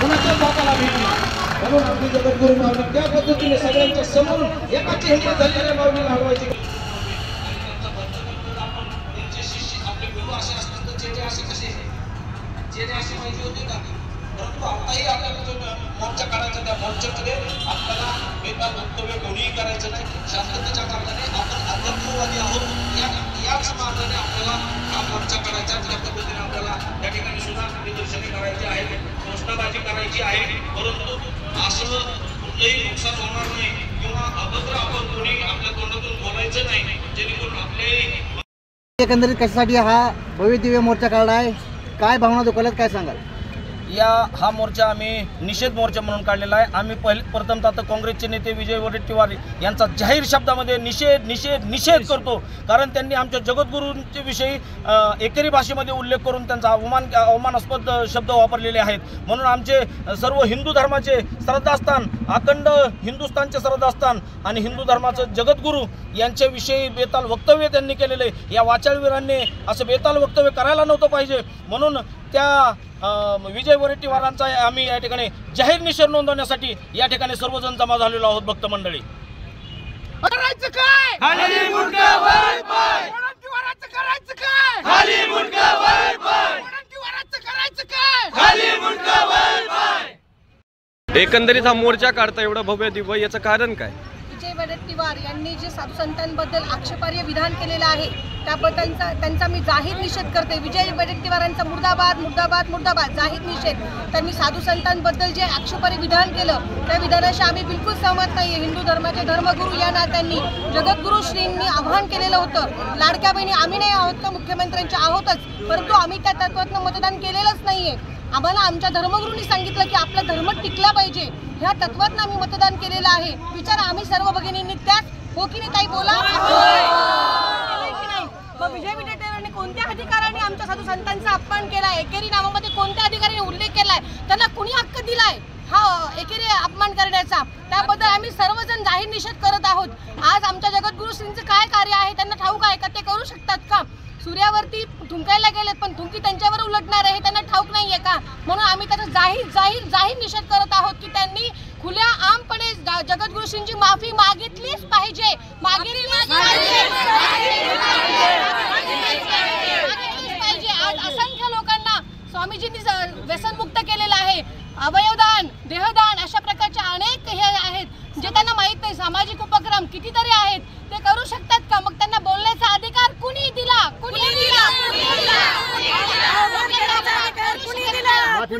कोणाच्या बापाला भीती नाही। म्हणून आपली जगद्गुरू माऊली त्या पद्धतीने सगळ्यांच्या समोर एका चेहऱ्याने झालेल्या माऊलीला हरवायची। आपले गुरु असे असतात तर चेहरे असे कसे चेहरे असे माहिती होते का? परंतु आताही आपल्याला जो मोर्चा काढायचा त्या मोर्चामध्ये आपल्याला बेकार वक्तव्य कोणीही करायचं नाही। शांततेच्या कारणाने आपण अध्यात्मवादी आहोत याच मार्गाने आपल्याला हा मोर्चा काढायचा। त्या पद्धतीने आपल्याला त्या ठिकाणी सुद्धा निदर्शने करायची आहे, घोषणाबाजी करायची आहे। परंतु असं कुठलंही नुकसान होणार नाही किंवा अभद्र आपण कोणी आपल्या तोंडातून बोलायचं नाही, जेणेकरून आपले एकंदरीत कशासाठी हा भव्य दिव्य मोर्चा काढला आहे, काय भावना दुखावल्यात, काय सांगाल? हा मोर्चा आम्ही निषेध मोर्चा म्हणून काढलेला आहे। आम्ही प्रथमतः तर काँग्रेसचे नेते विजय वडेट्टीवार यांचा जाहीर शब्दामध्ये निषेध करतो, कारण त्यांनी आमच्या जगद्गुरूंच्या विषयी एकेरी भाषेमध्ये उल्लेख करून त्यांचा अवमानास्पद शब्द वापरलेले आहेत। म्हणून आमचे सर्व हिंदू धर्माचे श्रद्धास्थान, अखंड हिंदुस्थानचे श्रद्धास्थान आणि हिंदू धर्माचं जगद्गुरू यांच्याविषयी बेताल वक्तव्य त्यांनी केलेले, या वाचाळवीरांनी असं बेताल वक्तव्य करायला नव्हतं पाहिजे। म्हणून त्या विजय वडेट्टीवारांचा आम्ही या ठिकाणी जाहीर निषेध नोंदवण्यासाठी या ठिकाणी सर्वजण जमा झालेलो आहोत। भक्त मंडळी, करायचं काय? खाली मुंडका वर पाय. वडेट्टीवाराचं करायचं काय? खाली मुंडका वर पाय. वडेट्टीवाराचं करायचं काय? खाली मुंडका वर पाय. एकंदरीत हा मोर्चा काढता एवढा भव्य दिव्य, याचं कारण काय? विजय वडेट्टीवार यांनी जे साधू संतांबद्दल आक्षेपार्ह विधान केलेलं आहे त्याबद्दलचा त्यांचा मी जाहीर निषेध करते। विजय वडेट्टीवारांचा मुर्दाबाद मुर्दाबाद मुर्दाबाद जाहीर निषेध। त्यांनी साधू संतांबद्दल जे आक्षेपार्ह विधान केलं त्या विधानाशी आम्ही बिलकुल सहमत नाही। हिंदू धर्माचे धर्मगुरू या नात्यांनी जगद्गुरू श्रींनी आवाहन केलेलं होतं, लाडक्या बहिणी आम्ही नाही आहोत का मुख्यमंत्र्यांच्या आहोतच, परंतु आम्ही त्या तत्वातनं मतदान केलेलंच नाहीये। आम्हाला आमच्या धर्मगुरूंनी सांगितलं की आपला धर्म टिकला पाहिजे, ह्या तत्वातनं आम्ही मतदान केलेलं आहे। विचार आम्ही सर्व भगिनींनी त्याच हो की नाही ताई बोला की नाही? मग विजय वडेट्टीवारांनी कोणत्या अधिकाराने आमच्या साधू संतांचा अपमान केलाय? एकेरी नावामध्ये कोणत्या अधिकाराने उल्लेख केलाय? त्यांना कुणी हक्क दिलाय हा एकेरी अपमान करण्याचा? त्याबद्दल आम्ही सर्वजण जाहीर निषेध करत आहोत। आज आमच्या जगद्गुरू श्रींचं काय कार्य आहे त्यांना ठाऊक आहे का? ते करू शकतात का? सूर्यावरती थुंकायला गेलेत पण थुंकी त्यांच्यावर उलटणार आहे, त्यांना ठाऊक नाहीये का? म्हणून आम्ही त्याचा जाहीर निषेध करत आहोत की त्यांनी खुल्या आमपणे जगद्गुरू श्रींची माफी मागितलीच पाहिजे, मागितलीच पाहिजे। आज असंख्य लोकांना स्वामीजींनी व्यसनमुक्त केलेलं आहे। अवयवदान, देहदान अशा प्रकारचे अनेक हे आहेत जे त्यांना माहित नाही। सामाजिक उपक्रम कितीतरी आहेत, ते करू शकतात का? मग त्यांना बोलण्याचा अधिकार कुणी दिला? माफी